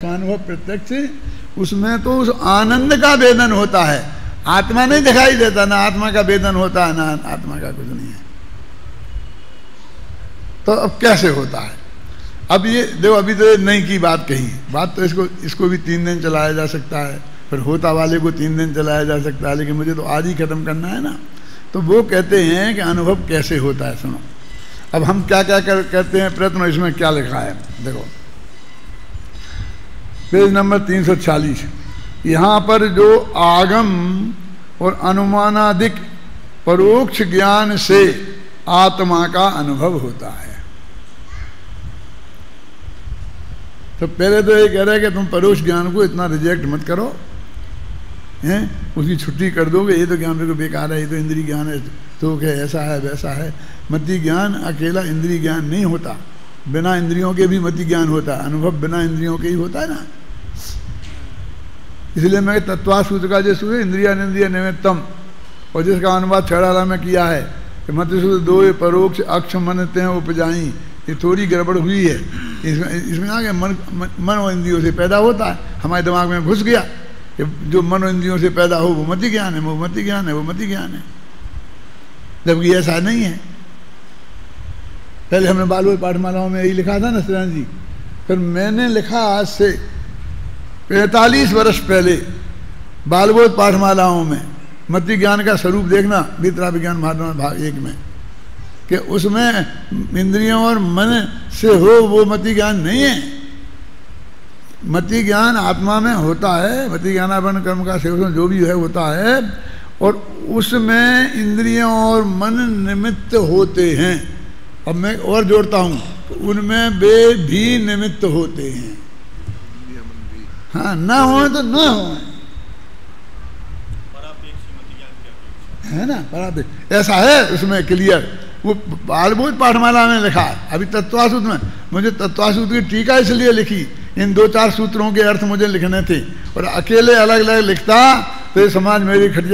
अनुभव प्रत्यक्ष, उसमें तो उस आनंद का वेदन होता है, आत्मा नहीं दिखाई देता, ना आत्मा का वेदन होता है, ना आत्मा का कुछ नहीं है। तो अब कैसे होता है? अब ये देखो, अभी तो नहीं की बात कही, बात तो इसको भी 3 दिन चलाया जा सकता है, फिर होता वाले को 3 दिन चलाया जा सकता है, लेकिन मुझे तो आज ही खत्म करना है ना। तो वो कहते हैं कि अनुभव कैसे होता है। सुनो, अब हम क्या क्या करते हैं प्रयत्न, इसमें क्या लिखा है देखो, पेज नंबर 340। यहाँ पर जो आगम और अनुमानादिक परोक्ष ज्ञान से आत्मा का अनुभव होता है, तो पहले तो ये कह रहे हैं कि तुम परोक्ष ज्ञान को इतना रिजेक्ट मत करो, हैं, उसकी छुट्टी कर दोगे, ये तो ज्ञान बिल्कुल बेकार है, ये तो इंद्रिय ज्ञान है, तो क्या ऐसा है वैसा है। मति ज्ञान अकेला इंद्रिय ज्ञान नहीं होता, बिना इंद्रियों के भी मति ज्ञान होता है, अनुभव बिना इंद्रियों के ही होता है ना। इसलिए मैं तत्वा सूत्र का जो सूत्र इंद्रिया इंद्रिय निमित्तम, और जिसका अनुवाद छड़ा में किया है कि मत सूत्र 2 परोक्ष अक्ष मनते हैं उपजाई, ये थोड़ी गड़बड़ हुई है इसमें आ गया। मन और इंद्रियों से पैदा होता है, हमारे दिमाग में घुस गया कि जो मन और इंद्रियों से पैदा हो वो मति ज्ञान है, वो मति ज्ञान है, वो मति ज्ञान है, जबकि ऐसा नहीं है। पहले हमने बालवोध पाठमालाओं में यही लिखा था ना श्रीराम जी, फिर मैंने लिखा आज से 45 वर्ष पहले बालवोध पाठमालाओं में मति ज्ञान का स्वरूप देखना, भीतरा विज्ञान भाग 1 में, कि उसमें इंद्रियों और मन से हो वो मति ज्ञान नहीं है। मति ज्ञान आत्मा में होता है, मति ज्ञानापन कर्म का सेवन जो भी है होता है, और उसमें इंद्रियों और मन निमित्त होते हैं। अब मैं और जोड़ता हूँ, उनमें वे भी निमित्त होते हैं। हाँ, ना हो तो ना हो, है ना, परापेक्ष ऐसा है उसमें क्लियर। वो बालबोध पाठमाला में लिखा है, अभी तत्वासूत्र में, मुझे तत्वासूत्र की टीका इसलिए लिखी, इन 2-4 सूत्रों के अर्थ मुझे लिखने थे, और अकेले अलग अलग लिखता तो ये समाज मेरी खटिया